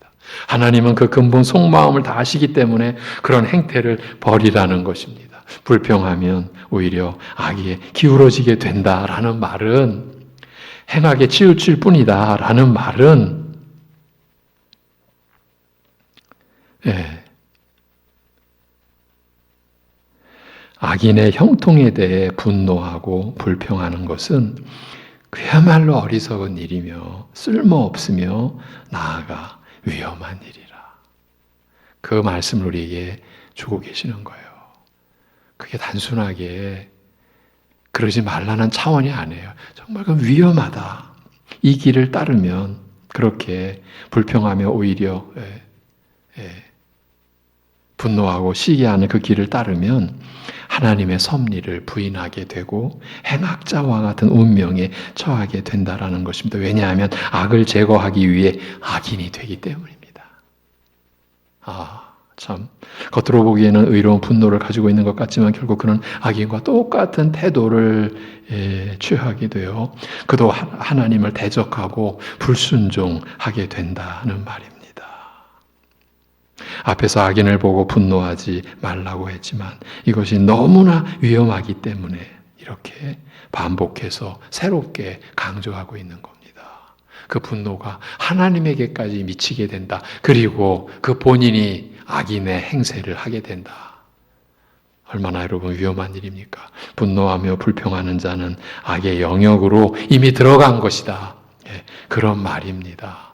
하나님은 그 근본 속마음을 다 아시기 때문에 그런 행태를 버리라는 것입니다. 불평하면 오히려 악에 기울어지게 된다라는 말은 행하게 치우칠 뿐이다라는 말은 악인의 형통에 대해 분노하고 불평하는 것은 그야말로 어리석은 일이며 쓸모없으며 나아가 위험한 일이라. 그 말씀을 우리에게 주고 계시는 거예요. 그게 단순하게 그러지 말라는 차원이 아니에요. 정말 그 위험하다. 이 길을 따르면 그렇게 불평하며 오히려 분노하고 시기하는 그 길을 따르면 하나님의 섭리를 부인하게 되고 행악자와 같은 운명에 처하게 된다라는 것입니다. 왜냐하면 악을 제거하기 위해 악인이 되기 때문입니다. 참 겉으로 보기에는 의로운 분노를 가지고 있는 것 같지만 결국 그는 악인과 똑같은 태도를 취하게 되어 그도 하나님을 대적하고 불순종하게 된다는 말입니다. 앞에서 악인을 보고 분노하지 말라고 했지만 이것이 너무나 위험하기 때문에 이렇게 반복해서 새롭게 강조하고 있는 겁니다. 그 분노가 하나님에게까지 미치게 된다. 그리고 그 본인이 악인의 행세를 하게 된다. 얼마나 여러분 위험한 일입니까? 분노하며 불평하는 자는 악의 영역으로 이미 들어간 것이다. 그런 말입니다.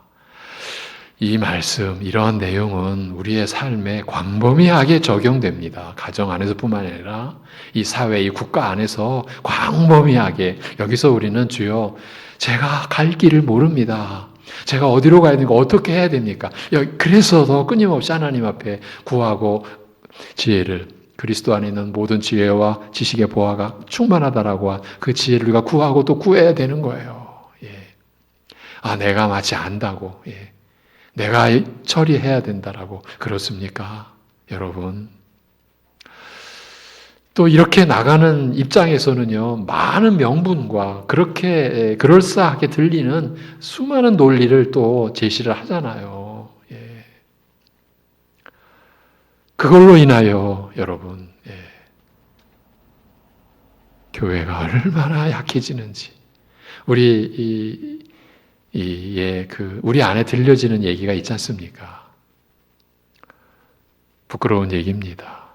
이 말씀, 이러한 내용은 우리의 삶에 광범위하게 적용됩니다. 가정 안에서뿐만 아니라 이 사회, 이 국가 안에서 광범위하게 여기서 우리는 주여 제가 갈 길을 모릅니다. 제가 어디로 가야 되니까 어떻게 해야 됩니까? 그래서 더 끊임없이 하나님 앞에 구하고 지혜를 그리스도 안에 있는 모든 지혜와 지식의 보화가 충만하다라고 그 지혜를 우리가 구하고 또 구해야 되는 거예요. 내가 마치 안다고 내가 처리해야 된다라고 그렇습니까? 여러분 또 이렇게 나가는 입장에서는요 많은 명분과 그렇게 그럴싸하게 들리는 수많은 논리를 또 제시를 하잖아요. 그걸로 인하여 여러분 교회가 얼마나 약해지는지 우리 우리 안에 들려지는 얘기가 있지 않습니까? 부끄러운 얘기입니다.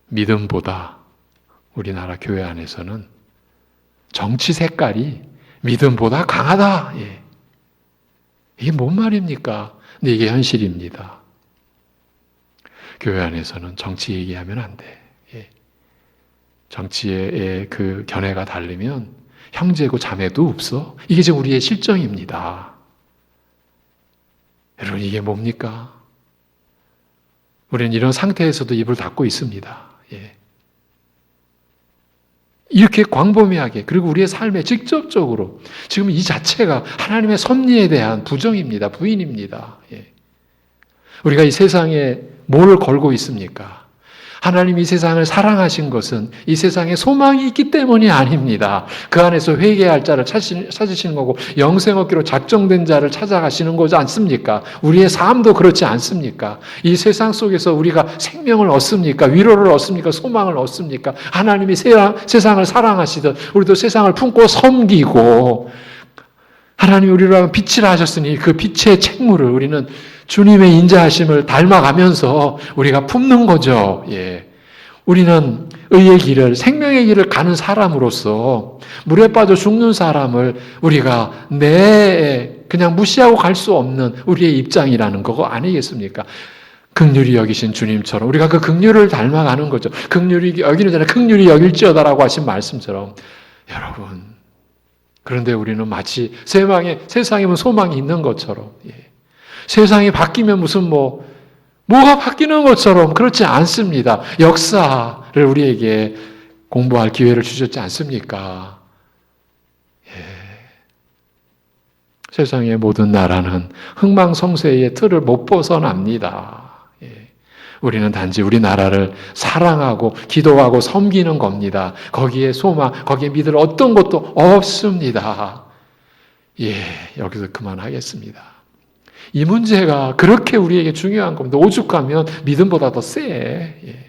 믿음보다 우리나라 교회 안에서는 정치 색깔이 믿음보다 강하다. 이게 뭔 말입니까? 근데 이게 현실입니다. 교회 안에서는 정치 얘기하면 안 돼. 정치의 그 견해가 다르면 형제고 자매도 없어. 이게 지금 우리의 실정입니다. 여러분 이게 뭡니까? 우리는 이런 상태에서도 입을 닫고 있습니다. 이렇게 광범위하게 그리고 우리의 삶에 직접적으로 지금 이 자체가 하나님의 섭리에 대한 부정입니다. 부인입니다. 우리가 이 세상에 뭘 걸고 있습니까? 하나님이 이 세상을 사랑하신 것은 이 세상에 소망이 있기 때문이 아닙니다. 그 안에서 회개할 자를 찾으시는 거고 영생 얻기로 작정된 자를 찾아가시는 거지 않습니까? 우리의 삶도 그렇지 않습니까? 이 세상 속에서 우리가 생명을 얻습니까? 위로를 얻습니까? 소망을 얻습니까? 하나님이 세상을 사랑하시듯 우리도 세상을 품고 섬기고 하나님이 우리로 하면 빛이라 하셨으니 그 빛의 책무를 우리는 주님의 인자하심을 닮아가면서 우리가 품는 거죠. 우리는 의의 길을, 생명의 길을 가는 사람으로서 물에 빠져 죽는 사람을 우리가 그냥 무시하고 갈 수 없는 우리의 입장이라는 거 아니겠습니까? 긍휼히 여기신 주님처럼 우리가 그 긍휼을 닮아가는 거죠. 긍휼히 여기는 자는 긍휼히 여길지어다라고 하신 말씀처럼 여러분 그런데 우리는 마치 세상에 소망이 있는 것처럼 세상이 바뀌면 무슨 뭐가 바뀌는 것처럼 그렇지 않습니다. 역사를 우리에게 공부할 기회를 주셨지 않습니까? 세상의 모든 나라는 흥망성쇠의 틀을 못 벗어납니다. 우리는 단지 우리 나라를 사랑하고 기도하고 섬기는 겁니다. 거기에 소망, 거기에 믿을 어떤 것도 없습니다. 여기서 그만하겠습니다. 이 문제가 그렇게 우리에게 중요한 겁니다. 오죽하면 믿음보다 더 세.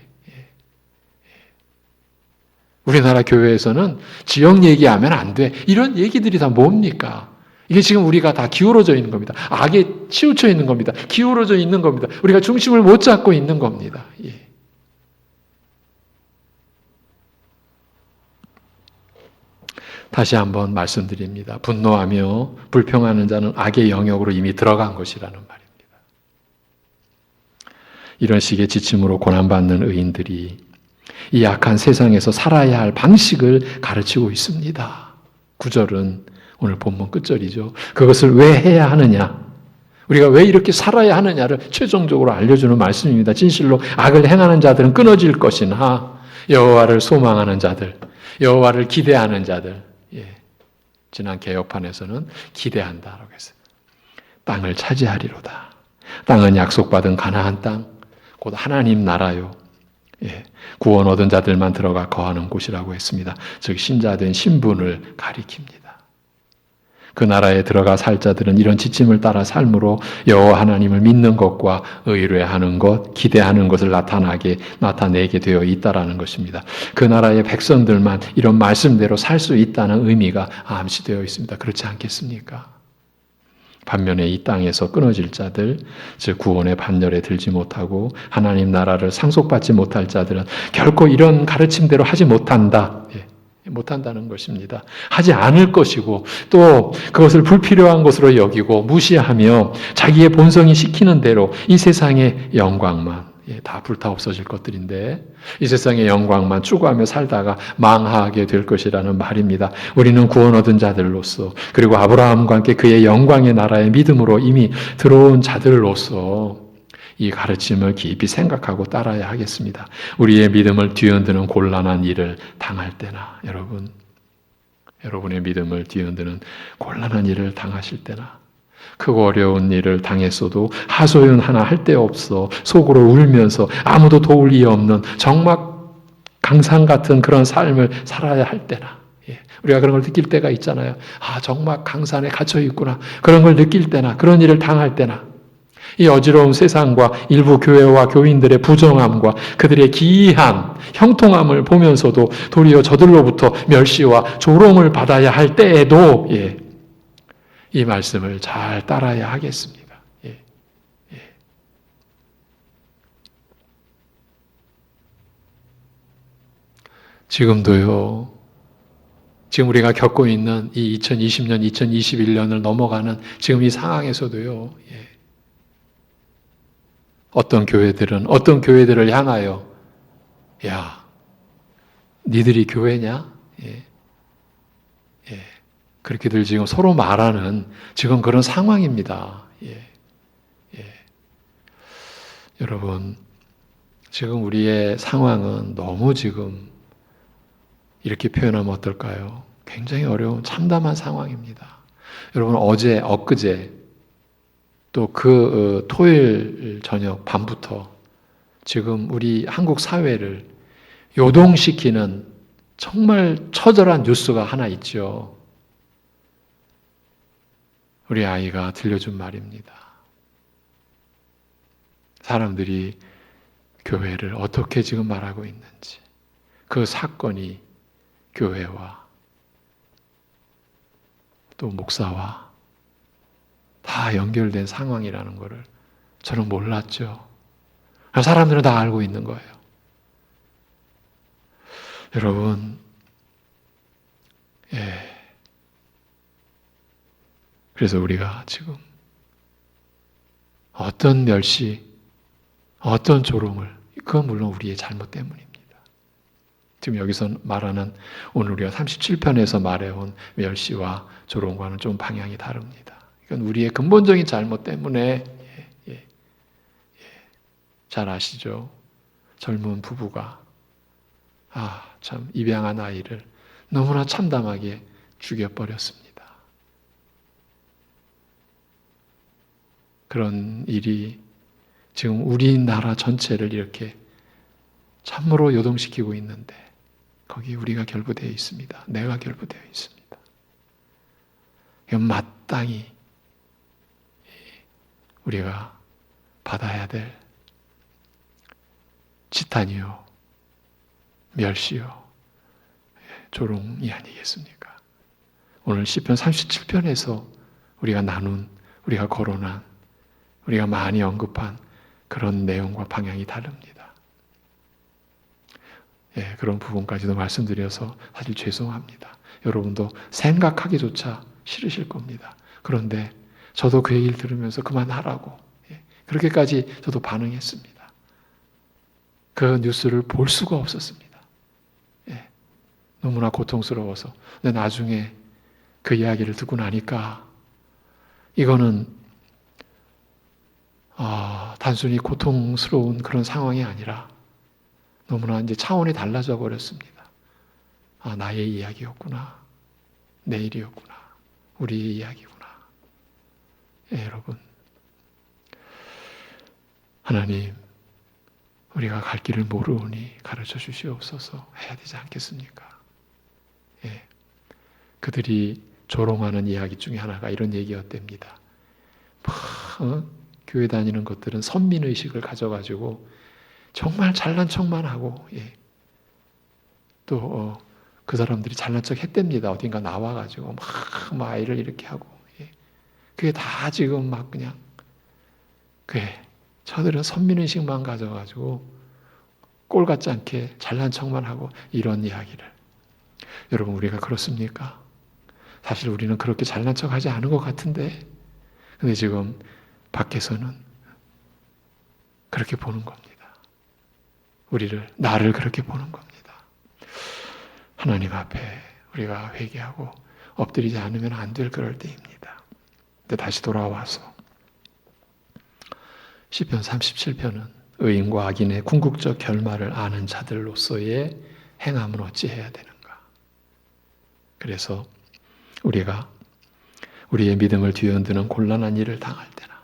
우리나라 교회에서는 지역 얘기하면 안 돼. 이런 얘기들이 다 뭡니까? 이게 지금 우리가 다 기울어져 있는 겁니다. 악에 치우쳐 있는 겁니다. 기울어져 있는 겁니다. 우리가 중심을 못 잡고 있는 겁니다. 다시 한번 말씀드립니다. 분노하며 불평하는 자는 악의 영역으로 이미 들어간 것이라는 말입니다. 이런 식의 지침으로 고난받는 의인들이 이 악한 세상에서 살아야 할 방식을 가르치고 있습니다. 9절은 오늘 본문 끝절이죠. 그것을 왜 해야 하느냐? 우리가 왜 이렇게 살아야 하느냐를 최종적으로 알려주는 말씀입니다. 진실로 악을 행하는 자들은 끊어질 것이나 여호와를 소망하는 자들, 여호와를 기대하는 자들, 지난 개혁판에서는 기대한다라고 했어요. 땅을 차지하리로다. 땅은 약속받은 가나안 땅, 곧 하나님 나라요. 구원 얻은 자들만 들어가 거하는 곳이라고 했습니다. 즉 신자된 신분을 가리킵니다. 그 나라에 들어가 살 자들은 이런 지침을 따라 삶으로 여호와 하나님을 믿는 것과 의뢰하는 것, 기대하는 것을 나타내게 되어 있다라는 것입니다. 그 나라의 백성들만 이런 말씀대로 살 수 있다는 의미가 암시되어 있습니다. 그렇지 않겠습니까? 반면에 이 땅에서 끊어질 자들, 즉 구원의 반열에 들지 못하고 하나님 나라를 상속받지 못할 자들은 결코 이런 가르침대로 하지 못한다는 것입니다. 하지 않을 것이고 또 그것을 불필요한 것으로 여기고 무시하며 자기의 본성이 시키는 대로 이 세상의 영광만, 다 불타 없어질 것들인데 이 세상의 영광만 추구하며 살다가 망하게 될 것이라는 말입니다. 우리는 구원 얻은 자들로서 그리고 아브라함과 함께 그의 영광의 나라의 믿음으로 이미 들어온 자들로서 이 가르침을 깊이 생각하고 따라야 하겠습니다. 우리의 믿음을 뒤흔드는 곤란한 일을 당할 때나 여러분의 믿음을 뒤흔드는 곤란한 일을 당하실 때나 크고 어려운 일을 당했어도 하소연 하나 할 데 없어 속으로 울면서 아무도 도울 리 없는 정막 강산 같은 그런 삶을 살아야 할 때나 우리가 그런 걸 느낄 때가 있잖아요. 정막 강산에 갇혀 있구나. 그런 걸 느낄 때나 그런 일을 당할 때나 이 어지러운 세상과 일부 교회와 교인들의 부정함과 그들의 기이한 형통함을 보면서도 도리어 저들로부터 멸시와 조롱을 받아야 할 때에도 이 말씀을 잘 따라야 하겠습니다. 지금도요, 지금 우리가 겪고 있는 이 2020년, 2021년을 넘어가는 지금 이 상황에서도요, 어떤 교회들을 향하여, 야, 니들이 교회냐? 그렇게들 지금 서로 말하는 지금 그런 상황입니다. 여러분, 지금 우리의 상황은 너무 지금 이렇게 표현하면 어떨까요? 굉장히 어려운 참담한 상황입니다. 여러분, 엊그제 또 그 토요일 저녁 밤부터 지금 우리 한국 사회를 요동시키는 정말 처절한 뉴스가 하나 있죠. 우리 아이가 들려준 말입니다. 사람들이 교회를 어떻게 지금 말하고 있는지, 그 사건이 교회와 또 목사와 다 연결된 상황이라는 것을 저는 몰랐죠. 사람들은 다 알고 있는 거예요. 여러분, 그래서 우리가 지금 어떤 멸시, 어떤 조롱을, 그건 물론 우리의 잘못 때문입니다. 지금 여기서 말하는 오늘 우리가 37편에서 말해온 멸시와 조롱과는 좀 방향이 다릅니다. 이건 우리의 근본적인 잘못 때문에 잘 아시죠? 젊은 부부가 참 입양한 아이를 너무나 참담하게 죽여버렸습니다. 그런 일이 지금 우리나라 전체를 이렇게 참으로 요동시키고 있는데 거기 우리가 결부되어 있습니다. 내가 결부되어 있습니다. 이건 마땅히 우리가 받아야 될 지탄이요, 멸시요, 조롱이 아니겠습니까? 오늘 시편 37편에서 우리가 거론한, 우리가 많이 언급한 그런 내용과 방향이 다릅니다. 그런 부분까지도 말씀드려서 사실 죄송합니다. 여러분도 생각하기조차 싫으실 겁니다. 그런데 저도 그 얘기를 들으면서 그만하라고 그렇게까지 저도 반응했습니다. 그 뉴스를 볼 수가 없었습니다. 너무나 고통스러워서. 근데 나중에 그 이야기를 듣고 나니까 이거는 단순히 고통스러운 그런 상황이 아니라 너무나 이제 차원이 달라져 버렸습니다. 나의 이야기였구나. 내 일이었구나. 우리의 이야기구나. 여러분, 하나님, 우리가 갈 길을 모르오니 가르쳐 주시옵소서 해야 되지 않겠습니까? 그들이 조롱하는 이야기 중에 하나가 이런 얘기였답니다. 교회 다니는 것들은 선민의식을 가져가지고 정말 잘난 척만 하고, 또 그 사람들이 잘난 척 했답니다. 어딘가 나와가지고 막 아이를 이렇게 하고, 그게 다 지금 막 그냥 저들은 선민의식만 가져가지고 꼴 같지 않게 잘난 척만 하고 이런 이야기를. 여러분, 우리가 그렇습니까? 사실 우리는 그렇게 잘난 척하지 않은 것 같은데, 근데 지금 밖에서는 그렇게 보는 겁니다. 나를 그렇게 보는 겁니다. 하나님 앞에 우리가 회개하고 엎드리지 않으면 안 될 그럴 때입니다. 근데 다시 돌아와서 시편 37편은 의인과 악인의 궁극적 결말을 아는 자들로서의 행함은 어찌해야 되는가? 그래서 우리가 우리의 믿음을 뒤흔드는 곤란한 일을 당할 때나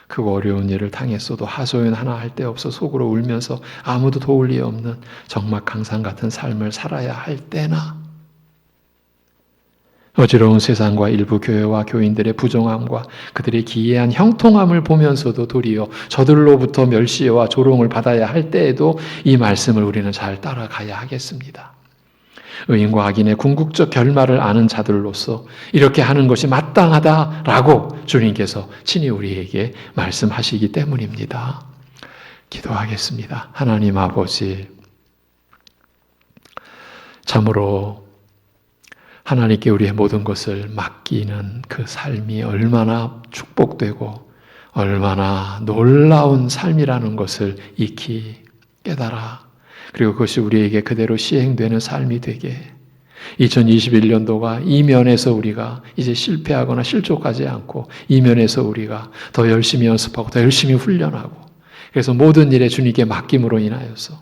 크고 어려운 일을 당했어도 하소연 하나 할 데 없어 속으로 울면서 아무도 도울 리 없는 적막 강산 같은 삶을 살아야 할 때나 어지러운 세상과 일부 교회와 교인들의 부정함과 그들의 기이한 형통함을 보면서도 도리어 저들로부터 멸시와 조롱을 받아야 할 때에도 이 말씀을 우리는 잘 따라가야 하겠습니다. 의인과 악인의 궁극적 결말을 아는 자들로서 이렇게 하는 것이 마땅하다라고 주님께서 친히 우리에게 말씀하시기 때문입니다. 기도하겠습니다. 하나님 아버지, 참으로 하나님께 우리의 모든 것을 맡기는 그 삶이 얼마나 축복되고 얼마나 놀라운 삶이라는 것을 익히 깨달아, 그리고 그것이 우리에게 그대로 시행되는 삶이 되게, 2021년도가 이 면에서 우리가 이제 실패하거나 실족하지 않고 이 면에서 우리가 더 열심히 연습하고 더 열심히 훈련하고, 그래서 모든 일에 주님께 맡김으로 인하여서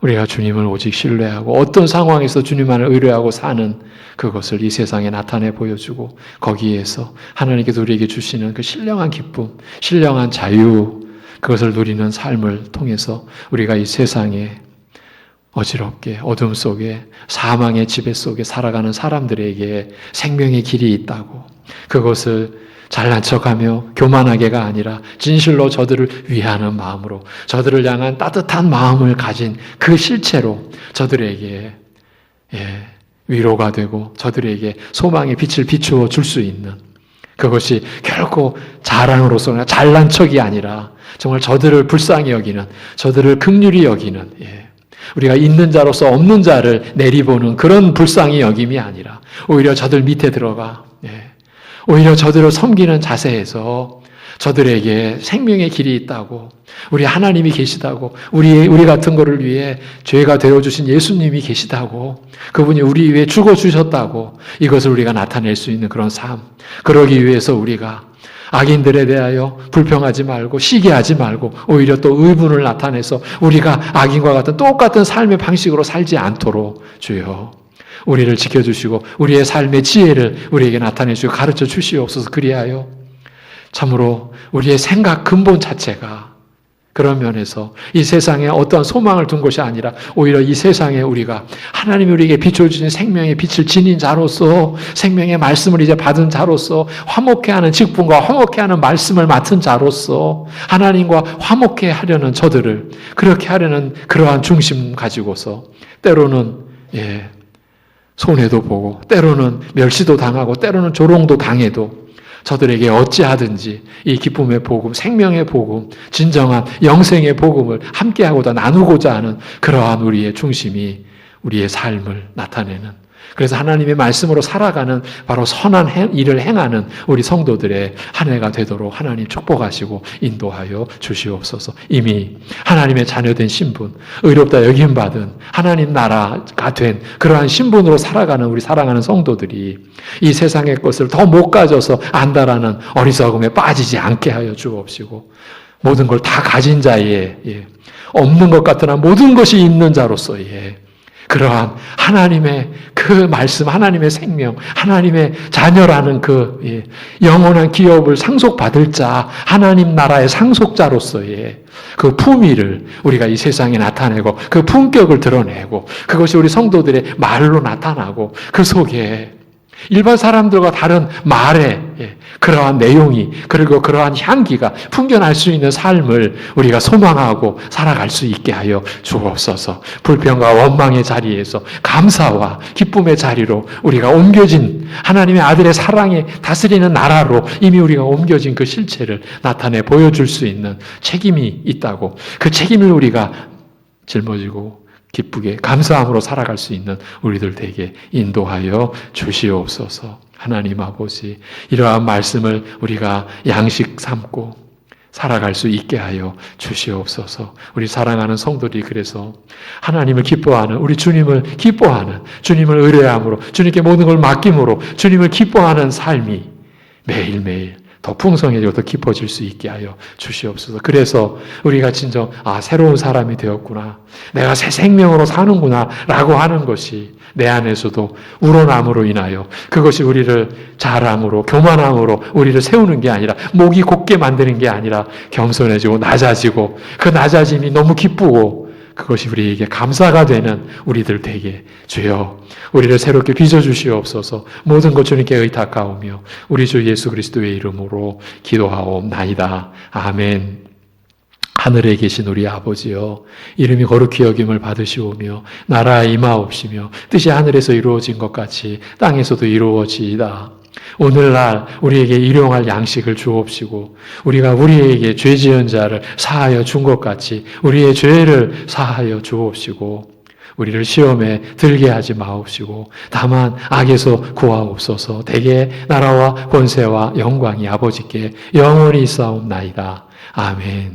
우리가 주님을 오직 신뢰하고 어떤 상황에서 주님만을 의뢰하고 사는 그것을 이 세상에 나타내 보여주고, 거기에서 하나님께서 우리에게 주시는 그 신령한 기쁨, 신령한 자유, 그것을 누리는 삶을 통해서 우리가 이 세상에 어지럽게 어둠 속에 사망의 지배 속에 살아가는 사람들에게 생명의 길이 있다고, 그것을 잘난 척하며 교만하게가 아니라 진실로 저들을 위하는 마음으로, 저들을 향한 따뜻한 마음을 가진 그 실체로 저들에게 위로가 되고 저들에게 소망의 빛을 비추어 줄 수 있는, 그것이 결코 자랑으로서나 잘난 척이 아니라 정말 저들을 불쌍히 여기는, 저들을 긍휼히 여기는, 우리가 있는 자로서 없는 자를 내리보는 그런 불쌍히 여김이 아니라 오히려 저들 밑에 들어가 오히려 저들을 섬기는 자세에서 저들에게 생명의 길이 있다고, 우리 하나님이 계시다고, 우리 같은 거를 위해 죄가 되어주신 예수님이 계시다고, 그분이 우리 위해 죽어주셨다고, 이것을 우리가 나타낼 수 있는 그런 삶, 그러기 위해서 우리가 악인들에 대하여 불평하지 말고 시기하지 말고 오히려 또 의분을 나타내서 우리가 악인과 같은 똑같은 삶의 방식으로 살지 않도록 주여 우리를 지켜주시고 우리의 삶의 지혜를 우리에게 나타내주시고 가르쳐 주시옵소서. 그리하여 참으로 우리의 생각 근본 자체가 그런 면에서 이 세상에 어떠한 소망을 둔 것이 아니라 오히려 이 세상에 우리가 하나님이 우리에게 비춰주신 생명의 빛을 지닌 자로서, 생명의 말씀을 이제 받은 자로서, 화목해하는 직분과 화목해하는 말씀을 맡은 자로서 하나님과 화목해 하려는 저들을 그렇게 하려는 그러한 중심 가지고서 때로는 손해도 보고 때로는 멸시도 당하고 때로는 조롱도 당해도 저들에게 어찌하든지 이 기쁨의 복음, 생명의 복음, 진정한 영생의 복음을 함께하고자 나누고자 하는 그러한 우리의 중심이 우리의 삶을 나타내는 그래서 하나님의 말씀으로 살아가는 바로 선한 일을 행하는 우리 성도들의 한 해가 되도록 하나님 축복하시고 인도하여 주시옵소서. 이미 하나님의 자녀된 신분, 의롭다 여김받은 하나님 나라가 된 그러한 신분으로 살아가는 우리 사랑하는 성도들이 이 세상의 것을 더 못 가져서 안다라는 어리석음에 빠지지 않게 하여 주옵시고, 모든 걸 다 가진 자의 없는 것 같으나 모든 것이 있는 자로서의 그러한 하나님의 그 말씀, 하나님의 생명, 하나님의 자녀라는 그 영원한 기업을 상속받을 자, 하나님 나라의 상속자로서의 그 품위를 우리가 이 세상에 나타내고 그 품격을 드러내고 그것이 우리 성도들의 말로 나타나고 그 속에 일반 사람들과 다른 말에 그러한 내용이 그리고 그러한 향기가 풍겨날 수 있는 삶을 우리가 소망하고 살아갈 수 있게 하여 주옵소서. 불평과 원망의 자리에서 감사와 기쁨의 자리로 우리가 옮겨진 하나님의 아들의 사랑에 다스리는 나라로 이미 우리가 옮겨진 그 실체를 나타내 보여줄 수 있는 책임이 있다고, 그 책임을 우리가 짊어지고 기쁘게 감사함으로 살아갈 수 있는 우리들 되게 인도하여 주시옵소서. 하나님 아버지, 이러한 말씀을 우리가 양식 삼고 살아갈 수 있게 하여 주시옵소서. 우리 사랑하는 성도들이 그래서 하나님을 기뻐하는, 우리 주님을 기뻐하는, 주님을 의뢰함으로, 주님께 모든 걸 맡김으로 주님을 기뻐하는 삶이 매일매일 더 풍성해지고 더 깊어질 수 있게 하여 주시옵소서. 그래서 우리가 진정 새로운 사람이 되었구나, 내가 새 생명으로 사는구나 라고 하는 것이 내 안에서도 우러남으로 인하여 그것이 우리를 자랑으로, 교만함으로 우리를 세우는 게 아니라, 목이 곧게 만드는 게 아니라 겸손해지고 낮아지고, 그 낮아짐이 너무 기쁘고 그것이 우리에게 감사가 되는 우리들 되게 주여 우리를 새롭게 빚어주시옵소서. 모든 것 주님께 의탁하오며 우리 주 예수 그리스도의 이름으로 기도하옵나이다. 아멘. 하늘에 계신 우리 아버지여, 이름이 거룩히 여김을 받으시오며 나라에 임하옵시며 뜻이 하늘에서 이루어진 것 같이 땅에서도 이루어지이다. 오늘날 우리에게 일용할 양식을 주옵시고 우리가 우리에게 죄 지은 자를 사하여 준 것 같이 우리의 죄를 사하여 주옵시고 우리를 시험에 들게 하지 마옵시고 다만 악에서 구하옵소서. 대개 나라와 권세와 영광이 아버지께 영원히 있사옵나이다. 아멘.